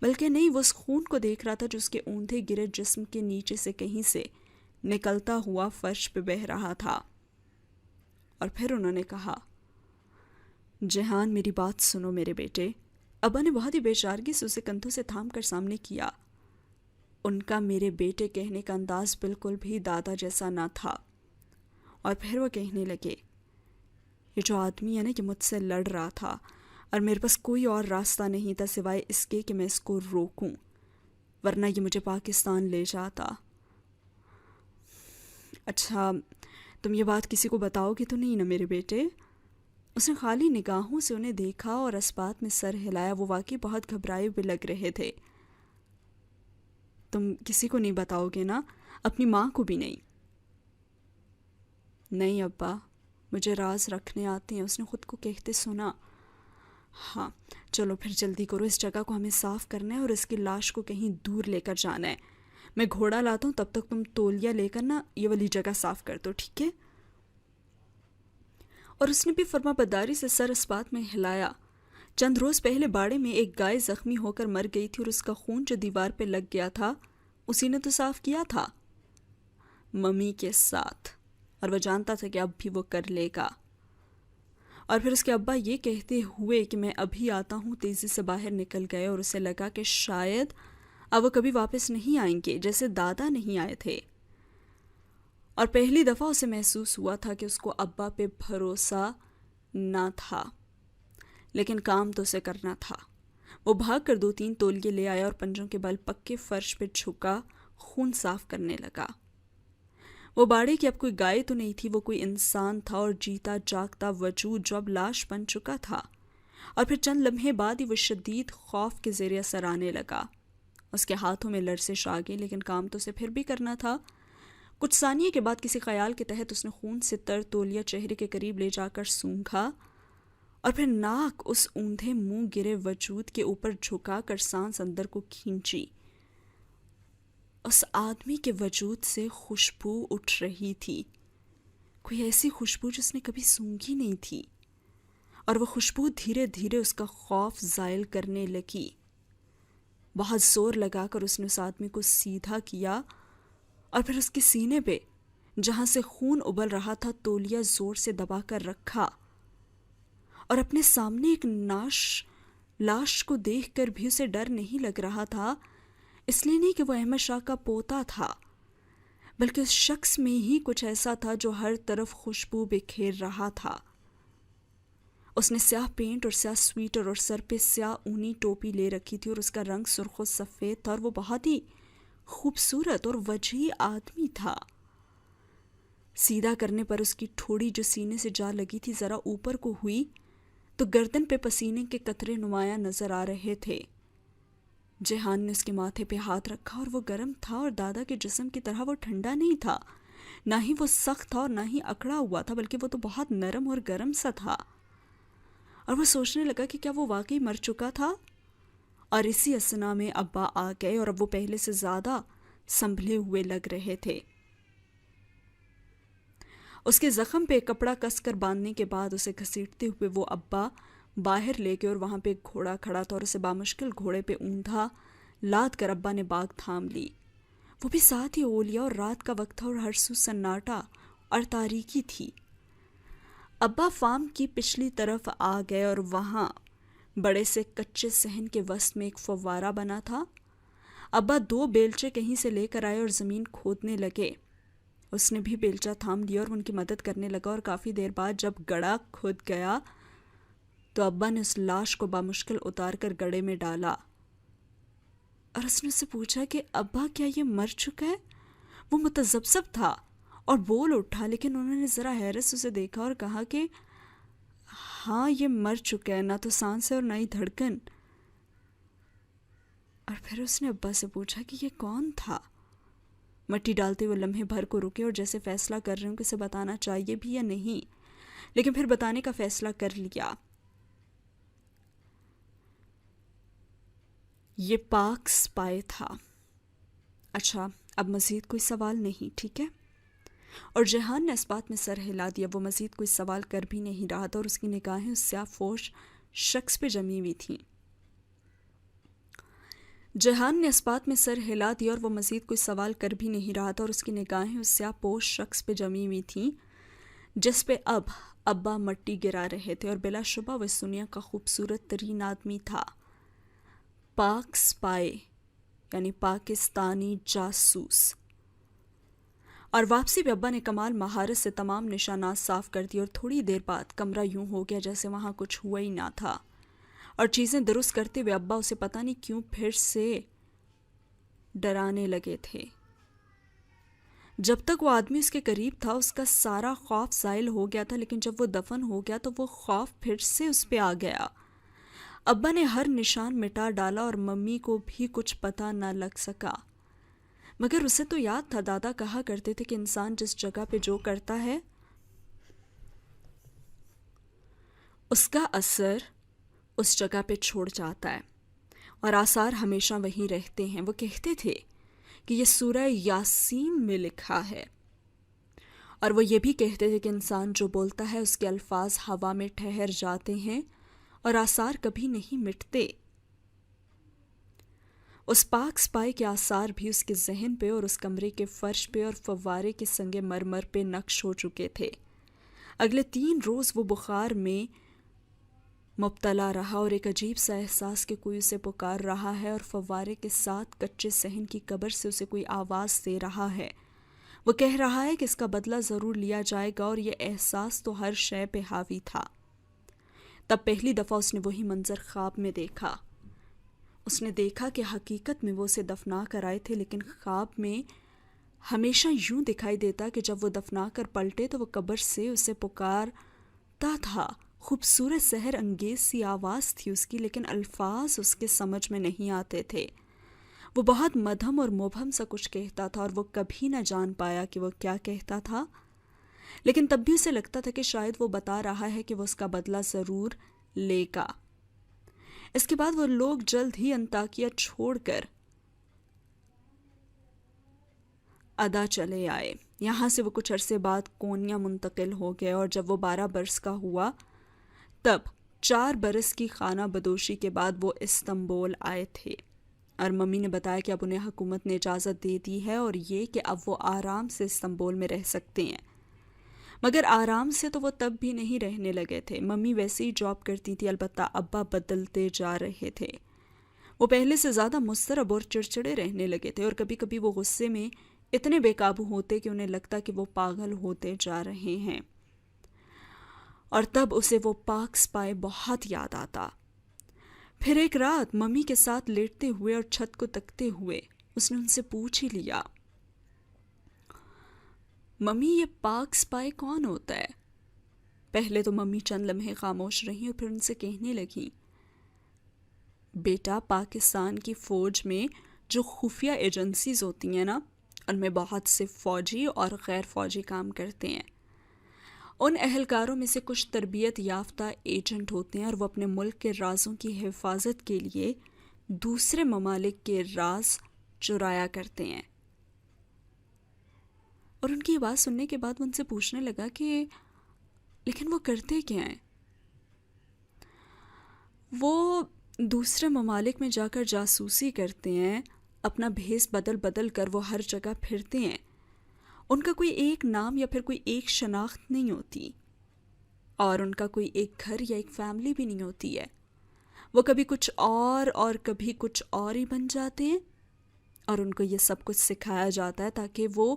A: بلکہ نہیں، وہ اس خون کو دیکھ رہا تھا جو اس کے اوندھے گرے جسم کے نیچے سے کہیں سے نکلتا ہوا فرش پہ بہہ رہا تھا۔ اور پھر انہوں نے کہا، جیہان میری بات سنو میرے بیٹے۔ ابا نے بہت ہی بے چارگی سے اسے کندھوں سے تھام کر سامنے کیا۔ ان کا میرے بیٹے کہنے کا انداز بالکل بھی دادا جیسا نہ تھا، اور پھر وہ کہنے لگے، یہ جو آدمی ہے نا، یہ مجھ سے لڑ رہا تھا، اور میرے پاس کوئی اور راستہ نہیں تھا سوائے اس کے کہ میں اس کو روکوں، ورنہ یہ مجھے پاکستان لے جاتا۔ اچھا، تم یہ بات کسی کو بتاؤ گے تو نہیں نا میرے بیٹے؟ اس نے خالی نگاہوں سے انہیں دیکھا اور اسبات میں سر ہلایا۔ وہ واقعی بہت گھبرائے ہوئے لگ رہے تھے۔ تم کسی کو نہیں بتاؤ گے نا؟ اپنی ماں کو بھی نہیں؟ نہیں ابا، مجھے راز رکھنے آتے ہیں، اس نے خود کو کہتے سنا۔ ہاں چلو پھر جلدی کرو، اس جگہ کو ہمیں صاف کرنا ہے اور اس کی لاش کو کہیں دور لے کر جانا ہے۔ میں گھوڑا لاتا ہوں، تب تک تم تولیہ لے کر نا یہ والی جگہ صاف کر دو، ٹھیک ہے؟ اور اس نے بھی فرما برداری سے سر اس بات میں ہلایا۔ چند روز پہلے باڑے میں ایک گائے زخمی ہو کر مر گئی تھی اور اس کا خون جو دیوار پہ لگ گیا تھا اسی نے تو صاف کیا تھا ممی کے ساتھ، اور وہ جانتا تھا کہ اب بھی وہ کر لے گا۔ اور پھر اس کے ابا یہ کہتے ہوئے کہ میں ابھی آتا ہوں تیزی سے باہر نکل گئے، اور اسے لگا کہ شاید اب وہ کبھی واپس نہیں آئیں گے، جیسے دادا نہیں آئے تھے۔ اور پہلی دفعہ اسے محسوس ہوا تھا کہ اس کو ابا پہ بھروسہ نہ تھا، لیکن کام تو اسے کرنا تھا۔ وہ بھاگ کر 2-3 تولیے لے آیا اور پنجوں کے بل پکے فرش پہ جھکا خون صاف کرنے لگا۔ وہ باڑے کی اب کوئی گائے تو نہیں تھی، وہ کوئی انسان تھا اور جیتا جاگتا وجود جو اب لاش بن چکا تھا۔ اور پھر چند لمحے بعد ہی وہ شدید خوف کے زیر اثر آنے لگا۔ اس کے ہاتھوں میں لرزش آ گئی، لیکن کام تو اسے پھر بھی کرنا تھا۔ کچھ ثانیے کے بعد کسی خیال کے تحت اس نے خون سے تر تولیہ چہرے کے قریب لے جا کر سونگھا، اور پھر ناک اس اوندھے منہ گرے وجود کے اوپر جھکا کر سانس اندر کو کھینچی۔ اس آدمی کے وجود سے خوشبو اٹھ رہی تھی، کوئی ایسی خوشبو جس نے کبھی سونگھی نہیں تھی، اور وہ خوشبو دھیرے دھیرے اس کا خوف زائل کرنے لگی۔ بہت زور لگا کر اس نے اس آدمی کو سیدھا کیا، اور پھر اس کے سینے پہ جہاں سے خون ابل رہا تھا تولیہ زور سے دبا کر رکھا، اور اپنے سامنے ایک لاش کو دیکھ کر بھی اسے ڈر نہیں لگ رہا تھا، اس لیے نہیں کہ وہ احمد شاہ کا پوتا تھا، بلکہ اس شخص میں ہی کچھ ایسا تھا جو ہر طرف خوشبو بکھیر رہا تھا۔ اس نے سیاہ پینٹ اور سیاہ سویٹر اور سر پہ سیاہ اونی ٹوپی لے رکھی تھی، اور اس کا رنگ سرخ و سفید تھا، اور وہ بہت ہی خوبصورت اور وجیح آدمی تھا۔ سیدھا کرنے پر اس کی ٹھوڑی جو سینے سے جا لگی تھی ذرا اوپر کو ہوئی تو گردن پہ پسینے کے قطرے نمایاں نظر آ رہے تھے۔ جیہان نے اس کے ماتھے پہ ہاتھ رکھا، اور وہ گرم تھا، اور دادا کے جسم کی طرح وہ ٹھنڈا نہیں تھا، نہ ہی وہ سخت تھا اور نہ ہی اکڑا ہوا تھا، بلکہ وہ تو بہت نرم اور گرم سا تھا۔ اور وہ سوچنے لگا کہ کیا وہ واقعی مر چکا تھا؟ اور اسی اثنا میں ابا آ گئے، اور اب وہ پہلے سے زیادہ سنبھلے ہوئے لگ رہے تھے۔ اس کے زخم پہ کپڑا کس کر باندھنے کے بعد اسے گھسیٹتے ہوئے وہ ابا باہر لے گئے، اور وہاں پہ ایک گھوڑا کھڑا تھا، اور اسے بامشکل گھوڑے پہ اوندا لاد کر ابا نے باگ تھام لی۔ وہ بھی ساتھ ہی اولیا، اور رات کا وقت تھا اور ہر سو سناٹا اور تاریکی تھی۔ ابا فارم کی پچھلی طرف آ گئے، اور وہاں بڑے سے کچے صحن کے وسط میں ایک فوارہ بنا تھا۔ ابا 2 بیلچے کہیں سے لے کر آئے اور زمین کھودنے لگے۔ اس نے بھی بیلچہ تھام لیا اور ان کی مدد کرنے لگا، اور کافی دیر بعد جب گڑھا کھد گیا تو ابا نے اس لاش کو بامشکل اتار کر گڑھے میں ڈالا، اور اس نے اس سے پوچھا کہ ابا کیا یہ مر چکا ہے؟ وہ متذبذب تھا اور بول اٹھا، لیکن انہوں نے ذرا حیرت سے اسے دیکھا اور کہا کہ ہاں یہ مر چکا ہے، نہ تو سانس ہے اور نہ ہی دھڑکن۔ اور پھر اس نے ابا سے پوچھا کہ یہ کون تھا؟ مٹی ڈالتے ہوئے لمحے بھر کو رکے اور جیسے فیصلہ کر رہے ہوں کہ اسے بتانا چاہیے بھی یا نہیں، لیکن پھر بتانے کا فیصلہ کر لیا۔ یہ پاک سپائے تھا۔ اچھا، اب مزید کوئی سوال نہیں، ٹھیک ہے؟ اور جیہان نے اس بات میں سر ہلا دیا۔ وہ مزید کوئی سوال کر بھی نہیں رہا تھا، اور اس کی نگاہیں اس سیاہ پوش شخص پہ جمی ہوئی تھیں۔ جیہان نے اس بات میں سر ہلا دیا، اور وہ مزید کوئی سوال کر بھی نہیں رہا تھا، اور اس کی نگاہیں اس سیاہ پوش شخص پہ جمی ہوئی تھیں جس پہ اب ابا مٹی گرا رہے تھے، اور بلا شبہ وہ اس دنیا کا خوبصورت ترین آدمی تھا۔ پاک سپائے یعنی پاکستانی جاسوس۔ اور واپسی پہ ابا نے کمال مہارت سے تمام نشانات صاف کر دیے، اور تھوڑی دیر بعد کمرہ یوں ہو گیا جیسے وہاں کچھ ہوا ہی نہ تھا، اور چیزیں درست کرتے ہوئے ابا اسے پتہ نہیں کیوں پھر سے ڈرانے لگے تھے۔ جب تک وہ آدمی اس کے قریب تھا اس کا سارا خوف زائل ہو گیا تھا، لیکن جب وہ دفن ہو گیا تو وہ خوف پھر سے اس پہ آ گیا۔ ابا نے ہر نشان مٹا ڈالا، اور ممی کو بھی کچھ پتہ نہ لگ سکا، مگر اسے تو یاد تھا دادا کہا کرتے تھے کہ انسان جس جگہ پہ جو کرتا ہے اس کا اثر اس جگہ پہ چھوڑ جاتا ہے، اور آثار ہمیشہ وہیں رہتے ہیں۔ وہ کہتے تھے کہ یہ سورہ یاسین میں لکھا ہے، اور وہ یہ بھی کہتے تھے کہ انسان جو بولتا ہے اس کے الفاظ ہوا میں ٹھہر جاتے ہیں اور آثار کبھی نہیں مٹتے۔ اس پاک سپائی کے آثار بھی اس کے ذہن پہ اور اس کمرے کے فرش پہ اور فوارے کے سنگ مرمر پہ نقش ہو چکے تھے۔ اگلے 3 روز وہ بخار میں مبتلا رہا اور ایک عجیب سا احساس کہ کوئی اسے پکار رہا ہے اور فوارے کے ساتھ کچے صحن کی قبر سے اسے کوئی آواز دے رہا ہے۔ وہ کہہ رہا ہے کہ اس کا بدلہ ضرور لیا جائے گا، اور یہ احساس تو ہر شے پہ حاوی تھا۔ تب پہلی دفعہ اس نے وہی منظر خواب میں دیکھا۔ اس نے دیکھا کہ حقیقت میں وہ اسے دفنا کر آئے تھے، لیکن خواب میں ہمیشہ یوں دکھائی دیتا کہ جب وہ دفنا کر پلٹے تو وہ قبر سے اسے پکارتا تھا۔ خوبصورت سحر انگیز سی آواز تھی اس کی، لیکن الفاظ اس کے سمجھ میں نہیں آتے تھے۔ وہ بہت مدھم اور مبہم سا کچھ کہتا تھا اور وہ کبھی نہ جان پایا کہ وہ کیا کہتا تھا، لیکن تب بھی اسے لگتا تھا کہ شاید وہ بتا رہا ہے کہ وہ اس کا بدلہ ضرور لے گا۔ اس کے بعد وہ لوگ جلد ہی انطاکیہ چھوڑ کر ادا چلے آئے۔ یہاں سے وہ کچھ عرصے بعد کونیا منتقل ہو گئے، اور جب وہ 12 برس کا ہوا تب 4 برس کی خانہ بدوشی کے بعد وہ استنبول آئے تھے، اور ممی نے بتایا کہ اب انہیں حکومت نے اجازت دے دی ہے اور یہ کہ اب وہ آرام سے استنبول میں رہ سکتے ہیں۔ مگر آرام سے تو وہ تب بھی نہیں رہنے لگے تھے۔ ممی ویسے ہی جاب کرتی تھی، البتہ ابا بدلتے جا رہے تھے۔ وہ پہلے سے زیادہ مضطرب اور چڑچڑے رہنے لگے تھے، اور کبھی کبھی وہ غصے میں اتنے بے قابو ہوتے کہ انہیں لگتا کہ وہ پاگل ہوتے جا رہے ہیں، اور تب اسے وہ پاک سپائے بہت یاد آتا۔ پھر ایک رات ممی کے ساتھ لیٹتے ہوئے اور چھت کو تکتے ہوئے اس نے ان سے پوچھ ہی لیا، ممی یہ پاک سپائی کون ہوتا ہے؟ پہلے تو ممی چند لمحے خاموش رہیں اور پھر ان سے کہنے لگیں، بیٹا پاکستان کی فوج میں جو خفیہ ایجنسیز ہوتی ہیں نا، ان میں بہت سے فوجی اور غیر فوجی کام کرتے ہیں۔ ان اہلکاروں میں سے کچھ تربیت یافتہ ایجنٹ ہوتے ہیں، اور وہ اپنے ملک کے رازوں کی حفاظت کے لیے دوسرے ممالک کے راز چرایا کرتے ہیں۔ اور ان کی یہ بات سننے کے بعد وہ ان سے پوچھنے لگا کہ لیکن وہ کرتے کیا ہیں؟ وہ دوسرے ممالک میں جا کر جاسوسی کرتے ہیں، اپنا بھیس بدل بدل کر وہ ہر جگہ پھرتے ہیں۔ ان کا کوئی ایک نام یا پھر کوئی ایک شناخت نہیں ہوتی، اور ان کا کوئی ایک گھر یا ایک فیملی بھی نہیں ہوتی ہے۔ وہ کبھی کچھ اور کبھی کچھ اور ہی بن جاتے ہیں، اور ان کو یہ سب کچھ سکھایا جاتا ہے تاکہ وہ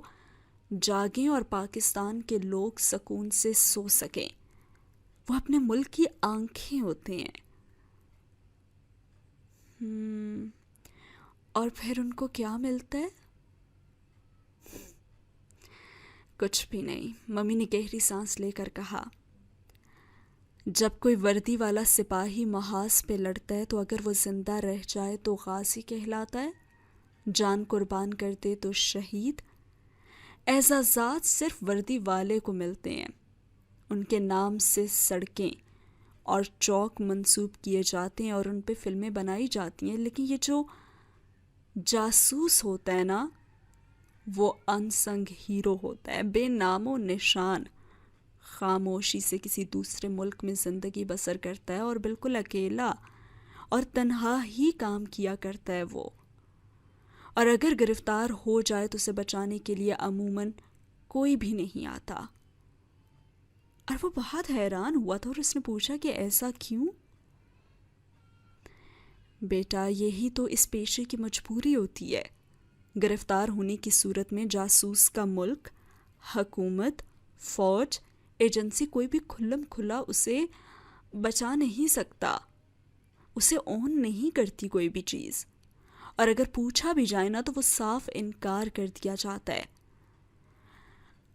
A: جاگیں اور پاکستان کے لوگ سکون سے سو سکیں۔ وہ اپنے ملک کی آنکھیں ہوتے ہیں۔ اور پھر ان کو کیا ملتا ہے؟ کچھ بھی نہیں، ممی نے گہری سانس لے کر کہا، جب کوئی وردی والا سپاہی محاذ پہ لڑتا ہے تو اگر وہ زندہ رہ جائے تو غازی کہلاتا ہے، جان قربان کر دے تو شہید۔ اعزازات صرف وردی والے کو ملتے ہیں، ان کے نام سے سڑکیں اور چوک منسوب کیے جاتے ہیں اور ان پہ فلمیں بنائی جاتی ہیں، لیکن یہ جو جاسوس ہوتا ہے نا، وہ انسنگ ہیرو ہوتا ہے، بے نام و نشان، خاموشی سے کسی دوسرے ملک میں زندگی بسر کرتا ہے اور بالکل اکیلا اور تنہا ہی کام کیا کرتا ہے وہ، اور اگر گرفتار ہو جائے تو اسے بچانے کے لیے عموماً کوئی بھی نہیں آتا۔ اور وہ بہت حیران ہوا تھا اور اس نے پوچھا کہ ایسا کیوں؟ بیٹا یہی تو اس پیشے کی مجبوری ہوتی ہے۔ گرفتار ہونے کی صورت میں جاسوس کا ملک، حکومت، فوج، ایجنسی کوئی بھی کھلم کھلا اسے بچا نہیں سکتا، اسے اون نہیں کرتی کوئی بھی چیز، اور اگر پوچھا بھی جائے نا تو وہ صاف انکار کر دیا جاتا ہے۔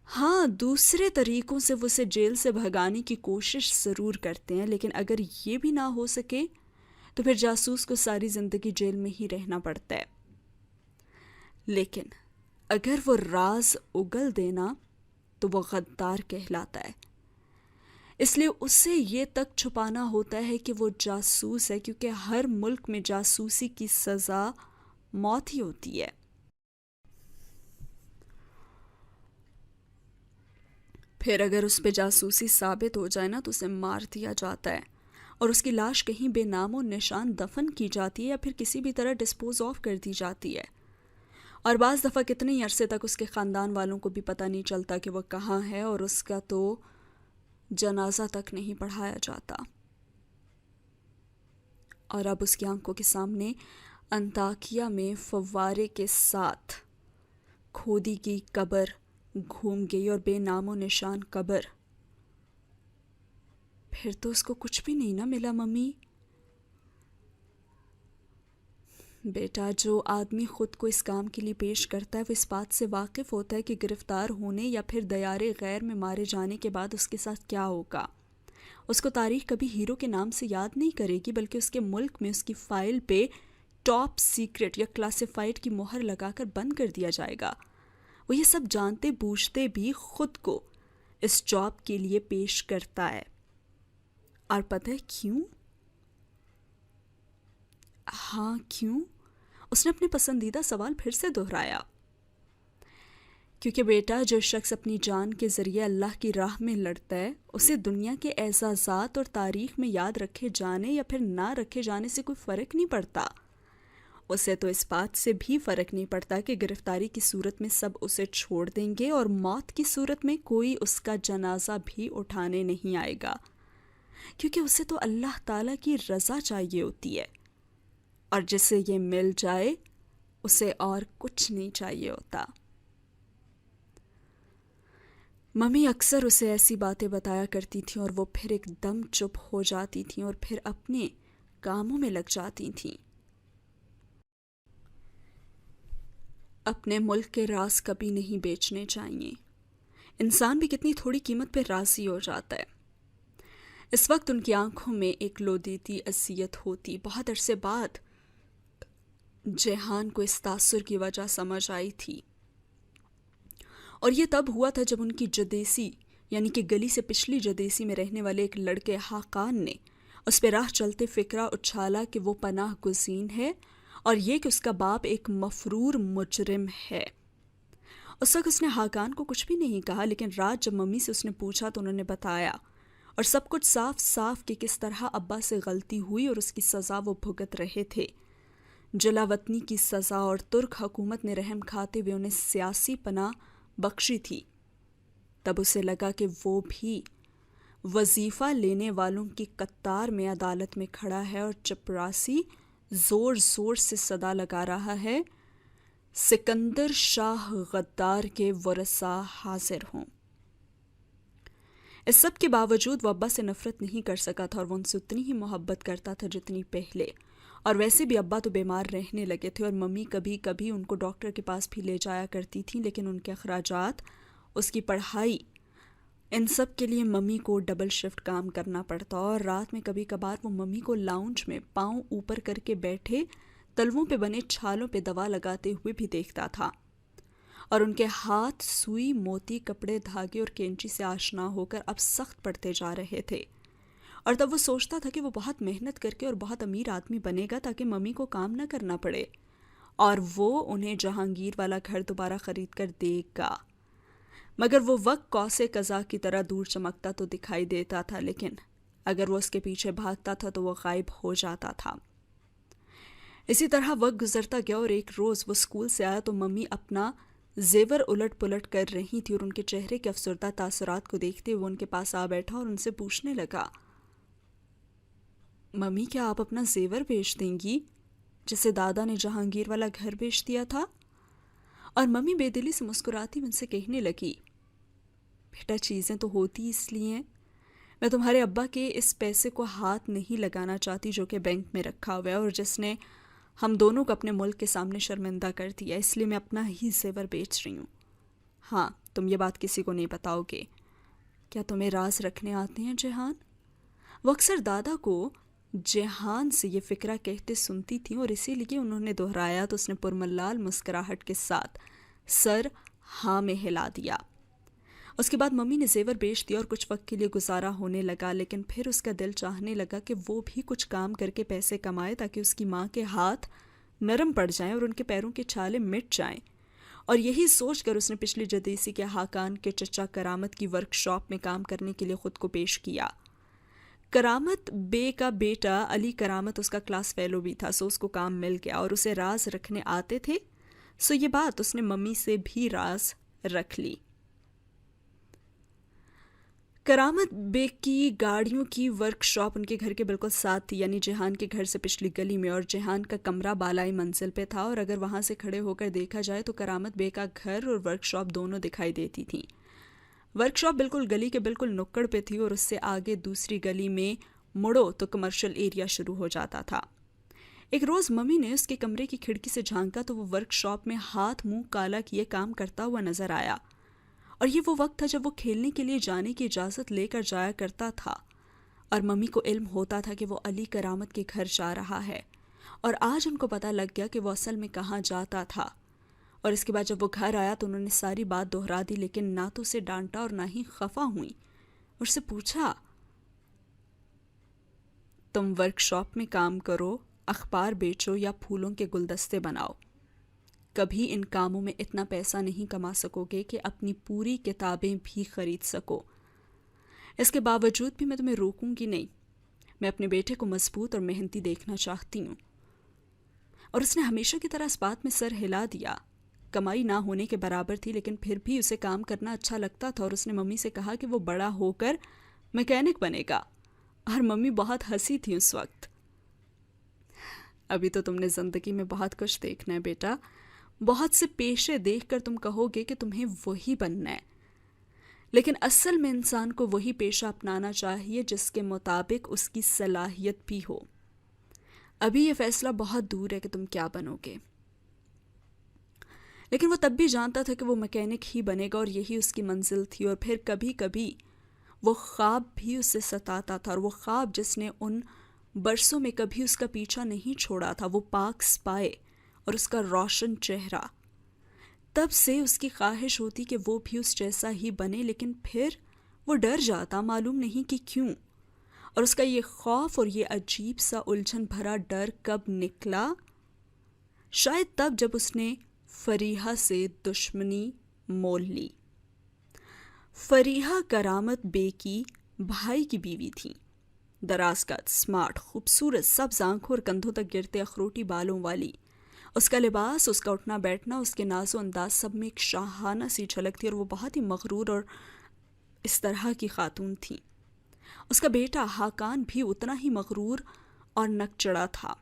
A: ہاں دوسرے طریقوں سے وہ اسے جیل سے بھگانے کی کوشش ضرور کرتے ہیں، لیکن اگر یہ بھی نہ ہو سکے تو پھر جاسوس کو ساری زندگی جیل میں ہی رہنا پڑتا ہے۔ لیکن اگر وہ راز اگل دینا تو وہ غدار کہلاتا ہے، اس لیے اسے یہ تک چھپانا ہوتا ہے کہ وہ جاسوس ہے، کیونکہ ہر ملک میں جاسوسی کی سزا موت ہی ہوتی ہے۔ پھر اگر اس پہ جاسوسی ثابت ہو جائے نا تو اسے مار دیا جاتا ہے اور اس کی لاش کہیں بے نام و نشان دفن کی جاتی ہے یا پھر کسی بھی طرح ڈسپوز آف کر دی جاتی ہے. اور بعض دفعہ کتنے ہی عرصے تک اس کے خاندان والوں کو بھی پتہ نہیں چلتا کہ وہ کہاں ہے اور اس کا تو جنازہ تک نہیں پڑھایا جاتا. اور اب اس کی آنکھوں کے سامنے انطاکیہ میں فوارے کے ساتھ کھودی کی قبر گھوم گئی اور بے نام و نشان قبر. پھر تو اس کو کچھ بھی نہیں نہ ملا ممی. بیٹا، جو آدمی خود کو اس کام کے لیے پیش کرتا ہے وہ اس بات سے واقف ہوتا ہے کہ گرفتار ہونے یا پھر دیار غیر میں مارے جانے کے بعد اس کے ساتھ کیا ہوگا. اس کو تاریخ کبھی ہیرو کے نام سے یاد نہیں کرے گی، بلکہ اس کے ملک میں اس کی فائل پہ ٹاپ سیکرٹ یا کلاسیفائڈ کی مہر لگا کر بند کر دیا جائے گا. وہ یہ سب جانتے بوجھتے بھی خود کو اس جاب کے لیے پیش کرتا ہے. اور پتہ ہے کیوں؟ ہاں کیوں؟ اس نے اپنے پسندیدہ سوال پھر سے دہرایا. کیونکہ بیٹا، جو شخص اپنی جان کے ذریعے اللہ کی راہ میں لڑتا ہے اسے دنیا کے اعزازات اور تاریخ میں یاد رکھے جانے یا پھر نہ رکھے جانے سے کوئی فرق نہیں پڑتا. اسے تو اس بات سے بھی فرق نہیں پڑتا کہ گرفتاری کی صورت میں سب اسے چھوڑ دیں گے اور موت کی صورت میں کوئی اس کا جنازہ بھی اٹھانے نہیں آئے گا، کیونکہ اسے تو اللہ تعالیٰ کی رضا چاہیے ہوتی ہے، اور جسے یہ مل جائے اسے اور کچھ نہیں چاہیے ہوتا. ممی اکثر اسے ایسی باتیں بتایا کرتی تھیں اور وہ پھر ایک دم چپ ہو جاتی تھیں اور پھر اپنے کاموں میں لگ جاتی تھیں. اپنے ملک کے راز کبھی نہیں بیچنے چاہیے. انسان بھی کتنی تھوڑی قیمت پہ راضی ہو جاتا ہے. اس وقت ان کی آنکھوں میں ایک لودیتی اذیت ہوتی. بہت عرصے بعد جیہان کو اس تاثر کی وجہ سمجھ آئی تھی، اور یہ تب ہوا تھا جب ان کی جدیسی یعنی کہ گلی سے پچھلی جدیسی میں رہنے والے ایک لڑکے حاقان نے اس پہ راہ چلتے فکرہ اچھالا کہ وہ پناہ گزین ہے اور یہ کہ اس کا باپ ایک مفرور مجرم ہے. اس وقت اس نے حاقان کو کچھ بھی نہیں کہا، لیکن رات جب ممی سے اس نے پوچھا تو انہوں نے بتایا اور سب کچھ صاف صاف کہ کس طرح ابا سے غلطی ہوئی اور اس کی سزا وہ بھگت رہے تھے. جلا وطنی کی سزا، اور ترک حکومت نے رحم کھاتے ہوئے انہیں سیاسی پناہ بخشی تھی. تب اسے لگا کہ وہ بھی وظیفہ لینے والوں کی قطار میں عدالت میں کھڑا ہے اور چپراسی زور زور سے صدا لگا رہا ہے، سکندر شاہ غدار کے ورثاء حاضر ہوں. اس سب کے باوجود وہ ابا سے نفرت نہیں کر سکا تھا اور وہ ان سے اتنی ہی محبت کرتا تھا جتنی پہلے. اور ویسے بھی ابا تو بیمار رہنے لگے تھے اور ممی کبھی کبھی ان کو ڈاکٹر کے پاس بھی لے جایا کرتی تھیں، لیکن ان کے اخراجات، اس کی پڑھائی، ان سب کے لیے ممی کو ڈبل شفٹ کام کرنا پڑتا. اور رات میں کبھی کبھار وہ ممی کو لاؤنج میں پاؤں اوپر کر کے بیٹھے تلووں پہ بنے چھالوں پہ دوا لگاتے ہوئے بھی دیکھتا تھا، اور ان کے ہاتھ سوئی، موتی، کپڑے، دھاگے اور کینچی سے آشنا ہو کر اب سخت پڑتے جا رہے تھے. اور تب وہ سوچتا تھا کہ وہ بہت محنت کر کے اور بہت امیر آدمی بنے گا تاکہ ممی کو کام نہ کرنا پڑے، اور وہ انہیں جہانگیر والا گھر دوبارہ خرید کر دے گا. مگر وہ وقت قوس قزح کی طرح دور چمکتا تو دکھائی دیتا تھا، لیکن اگر وہ اس کے پیچھے بھاگتا تھا تو وہ غائب ہو جاتا تھا. اسی طرح وقت گزرتا گیا اور ایک روز وہ اسکول سے آیا تو ممی اپنا زیور الٹ پلٹ کر رہی تھی، اور ان کے چہرے کے افسردہ تاثرات کو دیکھتے ہوئے ان کے پاس آ بیٹھا اور ان سے پوچھنے لگا، ممی کیا آپ اپنا زیور بیچ دیں گی جسے دادا نے جہانگیر والا گھر بیچ دیا تھا؟ اور ممی بے دلی سے مسکراتی ان سے کہنے لگی، بیٹا چیزیں تو ہوتی اس لیے ہیں، میں تمہارے ابا کے اس پیسے کو ہاتھ نہیں لگانا چاہتی جو کہ بینک میں رکھا ہوا ہے اور جس نے ہم دونوں کو اپنے ملک کے سامنے شرمندہ کر دیا، اس لیے میں اپنا ہی زیور بیچ رہی ہوں. ہاں تم یہ بات کسی کو نہیں بتاؤ گے. کیا تمہیں راز رکھنے آتے ہیں جیہان؟ وہ اکثر دادا کو جیہان سے یہ فکرہ کہتے سنتی تھیں اور اسی لیے انہوں نے دہرایا تو اس نے پرملال مسکراہٹ کے ساتھ سر ہاں میں ہلا دیا. اس کے بعد ممی نے زیور بیچ دیا اور کچھ وقت کے لیے گزارا ہونے لگا، لیکن پھر اس کا دل چاہنے لگا کہ وہ بھی کچھ کام کر کے پیسے کمائے تاکہ اس کی ماں کے ہاتھ نرم پڑ جائیں اور ان کے پیروں کے چھالے مٹ جائیں اور یہی سوچ کر اس نے پچھلی جدیسی کے حاکان کے چچا کرامت کی ورک شاپ میں کام کرنے کے لیے خود کو پیش کیا۔ کرامت بے کا بیٹا علی کرامت اس کا کلاس فیلو بھی تھا، سو اس کو کام مل گیا اور اسے راز رکھنے آتے تھے، سو یہ بات اس نے ممی سے بھی راز رکھ لی۔ کرامت بے کی گاڑیوں کی ورک شاپ ان کے گھر کے بالکل ساتھ تھی، یعنی جہان کے گھر سے پچھلی گلی میں، اور جہان کا کمرہ بالائی منزل پہ تھا، اور اگر وہاں سے کھڑے ہو کر دیکھا جائے تو کرامت بے کا گھر اور ورک شاپ دونوں دکھائی دیتی تھیں۔ ورک شاپ بالکل گلی کے بالکل نکڑ پہ تھی اور اس سے آگے دوسری گلی میں مڑو تو کمرشل ایریا شروع ہو جاتا تھا۔ ایک روز ممی نے اس کے کمرے کی کھڑکی سے جھانکا تو وہ ورک شاپ میں ہاتھ منہ کالا کیے کام کرتا ہوا نظر آیا، اور یہ وہ وقت تھا جب وہ کھیلنے کے لیے جانے کی اجازت لے کر جایا کرتا تھا، اور ممی کو علم ہوتا تھا کہ وہ علی کرامت کے گھر جا رہا ہے، اور آج ان کو پتہ لگ گیا کہ وہ اصل میں کہاں جاتا تھا۔ اور اس کے بعد جب وہ گھر آیا تو انہوں نے ساری بات دہرا دی، لیکن نہ تو اسے ڈانٹا اور نہ ہی خفا ہوئی، اور اسے پوچھا، تم ورک شاپ میں کام کرو، اخبار بیچو یا پھولوں کے گلدستے بناؤ، کبھی ان کاموں میں اتنا پیسہ نہیں کما سکو گے کہ اپنی پوری کتابیں بھی خرید سکو۔ اس کے باوجود بھی میں تمہیں روکوں گی نہیں، میں اپنے بیٹے کو مضبوط اور محنتی دیکھنا چاہتی ہوں۔ اور اس نے ہمیشہ کی طرح اس بات میں سر ہلا دیا۔ کمائی نہ ہونے کے برابر تھی، لیکن پھر بھی اسے کام کرنا اچھا لگتا تھا، اور اس نے ممی سے کہا کہ وہ بڑا ہو کر میکینک بنے گا، اور ممی بہت ہنسی تھی اس وقت۔ ابھی تو تم نے زندگی میں بہت کچھ دیکھنا ہے بیٹا، بہت سے پیشے دیکھ کر تم کہو گے کہ تمہیں وہی بننا ہے، لیکن اصل میں انسان کو وہی پیشہ اپنانا چاہیے جس کے مطابق اس کی صلاحیت بھی ہو۔ ابھی یہ فیصلہ بہت دور ہے کہ تم کیا بنو گے، لیکن وہ تب بھی جانتا تھا کہ وہ میکینک ہی بنے گا اور یہی اس کی منزل تھی۔ اور پھر کبھی کبھی وہ خواب بھی اسے ستاتا تھا، اور وہ خواب جس نے ان برسوں میں کبھی اس کا پیچھا نہیں چھوڑا تھا، وہ پاک سپائے اور اس کا روشن چہرہ۔ تب سے اس کی خواہش ہوتی کہ وہ بھی اس جیسا ہی بنے، لیکن پھر وہ ڈر جاتا، معلوم نہیں کہ کیوں۔ اور اس کا یہ خوف اور یہ عجیب سا الجھن بھرا ڈر کب نکلا؟ شاید تب جب اس نے فریحہ سے دشمنی مول لی۔ فریحہ کرامت بے کی بھائی کی بیوی تھی، دراز قد، سمارٹ، خوبصورت، سبز آنکھوں اور کندھوں تک گرتے اخروٹی بالوں والی۔ اس کا لباس، اس کا اٹھنا بیٹھنا، اس کے ناز و انداز، سب میں ایک شاہانہ سی جھلک تھی، اور وہ بہت ہی مغرور اور اس طرح کی خاتون تھی۔ اس کا بیٹا حاکان بھی اتنا ہی مغرور اور نک چڑھا تھا۔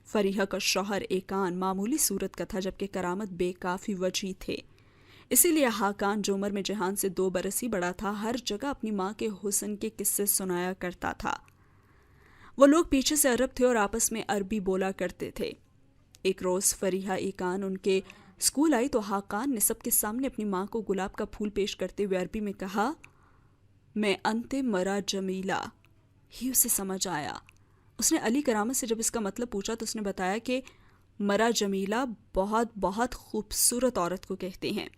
A: فریحہ کا شوہر ایکان معمولی صورت کا تھا، جبکہ کرامت بے کافی وجیح تھے، اسی لیے حاکان جو عمر میں جہان سے 2 برس ہی بڑا تھا، ہر جگہ اپنی ماں کے حسن کے قصے سنایا کرتا تھا۔ وہ لوگ پیچھے سے عرب تھے اور آپس میں عربی بولا کرتے تھے۔ ایک روز فریحہ ایکان ان کے اسکول آئی تو حاکان نے سب کے سامنے اپنی ماں کو گلاب کا پھول پیش کرتے ہوئے عربی میں کہا، میں انت مرا جمیلہ، ہی اسے سمجھ آیا۔ اس نے علی کرامت سے جب اس کا مطلب پوچھا تو اس نے بتایا کہ مرا جمیلہ بہت بہت خوبصورت عورت کو کہتے ہیں۔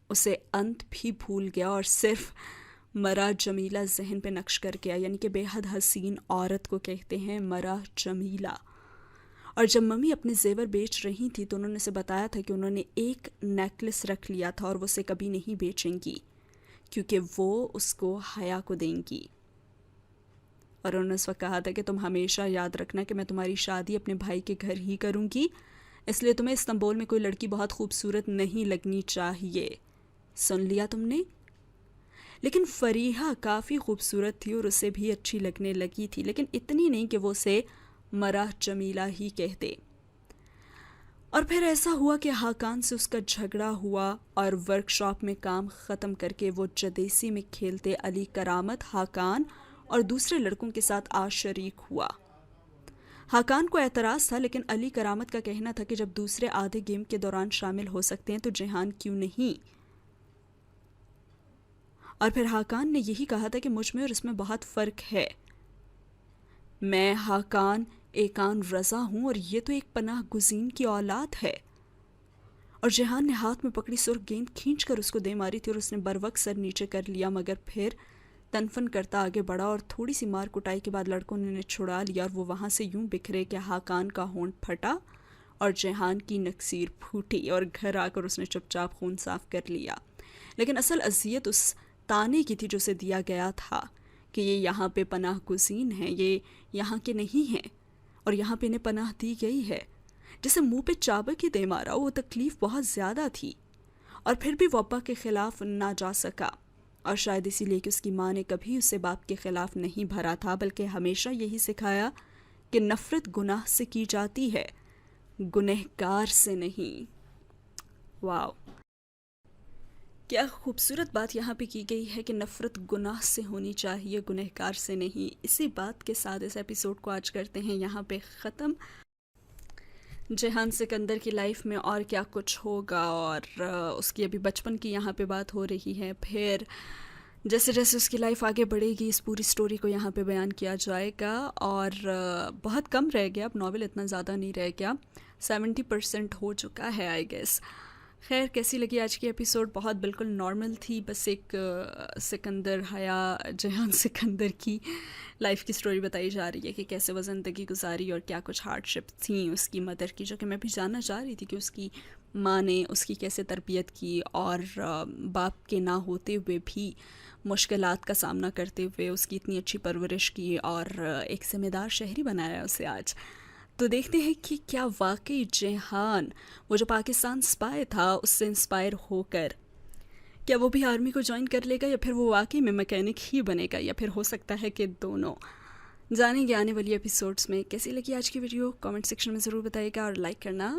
A: اسے انت بھی بھول گیا اور صرف مرا جمیلہ ذہن پہ نقش کر گیا، یعنی کہ بے حد حسین عورت کو کہتے ہیں مرا جمیلہ۔ اور جب ممی اپنے زیور بیچ رہی تھی تو انہوں نے اسے بتایا تھا کہ انہوں نے ایک نیکلس رکھ لیا تھا اور وہ اسے کبھی نہیں بیچیں گی، کیونکہ وہ اس کو حیا کو دیں گی۔ اور انہوں نے اس وقت کہا تھا کہ تم ہمیشہ یاد رکھنا کہ میں تمہاری شادی اپنے بھائی کے گھر ہی کروں گی، اس لیے تمہیں استنبول میں کوئی لڑکی بہت خوبصورت نہیں لگنی چاہیے۔ سن لیا تم نے؟ لیکن فریحہ کافی خوبصورت تھی اور اسے بھی اچھی لگنے لگی تھی، لیکن اتنی نہیں کہ وہ اسے مرا جمیلہ ہی کہتے۔ اور پھر ایسا ہوا کہ حاکان سے اس کا جھگڑا ہوا اور ورک شاپ میں کام ختم کر کے وہ جدیسی میں کھیلتے علی کرامت، حاکان اور دوسرے لڑکوں کے ساتھ آج شریک ہوا۔ حاکان کو اعتراض تھا، لیکن علی کرامت کا کہنا تھا کہ جب دوسرے آدھے گیم کے دوران شامل ہو سکتے ہیں تو جہان کیوں نہیں؟ اور پھر حاکان نے یہی کہا تھا کہ مجھ میں اور اس میں بہت فرق ہے، میں حاکان ایکان رضا ہوں اور یہ تو ایک پناہ گزین کی اولاد ہے۔ اور جہان نے ہاتھ میں پکڑی سرخ گیند کھینچ کر اس کو دے ماری تھی اور اس نے بروقت سر نیچے کر لیا، مگر پھر تنفن کرتا آگے بڑھا اور تھوڑی سی مار کٹائی کے بعد لڑکوں نے انہیں چھڑا لیا اور وہ وہاں سے یوں بکھرے کہ حاکان کا ہونٹ پھٹا اور جیہان کی نکسیر پھوٹی اور گھر آ کر اس نے چپ چاپ خون صاف کر لیا. لیکن اصل اذیت اس تانے کی تھی جو اسے دیا گیا تھا کہ یہ یہاں پہ پناہ گزین ہیں، یہ یہاں کے نہیں ہیں اور یہاں پہ انہیں پناہ دی گئی ہے. جسے منہ پہ چابک ہی دے مارا، وہ تکلیف بہت زیادہ تھی، اور پھر بھی وہ ابا کے خلاف نہ جا سکا. اور شاید اسی لیے کہ اس کی ماں نے کبھی اسے باپ کے خلاف نہیں بھرا تھا، بلکہ ہمیشہ یہی سکھایا کہ نفرت گناہ سے کی جاتی ہے، گنہگار سے نہیں. واو، کیا خوبصورت بات یہاں پہ کی گئی ہے کہ نفرت گناہ سے ہونی چاہیے، گنہگار سے نہیں. اسی بات کے ساتھ اس ایپیسوڈ کو آج کرتے ہیں یہاں پہ ختم. جیہان سکندر کی لائف میں اور کیا کچھ ہوگا، اور اس کی ابھی بچپن کی یہاں پہ بات ہو رہی ہے. پھر جیسے جیسے اس کی لائف آگے بڑھے گی اس پوری سٹوری کو یہاں پہ بیان کیا جائے گا. اور بہت کم رہ گیا، اب ناول اتنا زیادہ نہیں رہ گیا، 70% ہو چکا ہے آئی گیس. خیر، کیسی لگی آج کی ایپیسوڈ؟ بہت بالکل نارمل تھی، بس ایک سکندر حیا جیہان سکندر کی لائف کی سٹوری بتائی جا رہی ہے کہ کیسے وہ زندگی گزاری اور کیا کچھ ہارڈ شپ تھیں اس کی مدر کی، جو کہ میں بھی جاننا چاہ رہی تھی کہ اس کی ماں نے اس کی کیسے تربیت کی، اور باپ کے نہ ہوتے ہوئے بھی مشکلات کا سامنا کرتے ہوئے اس کی اتنی اچھی پرورش کی اور ایک ذمہ دار شہری بنایا اسے آج. تو دیکھتے ہیں کہ کیا واقعی جیہان، وہ جو پاکستان سپائے تھا، اس سے انسپائر ہو کر کیا وہ بھی آرمی کو جوائن کر لے گا، یا پھر وہ واقعی میں میکینک ہی بنے گا، یا پھر ہو سکتا ہے کہ دونوں. جانیں گے آنے والی ایپیسوڈز میں. کیسی لگی آج کی ویڈیو؟ کامنٹ سیکشن میں ضرور بتائیے گا، اور لائک کرنا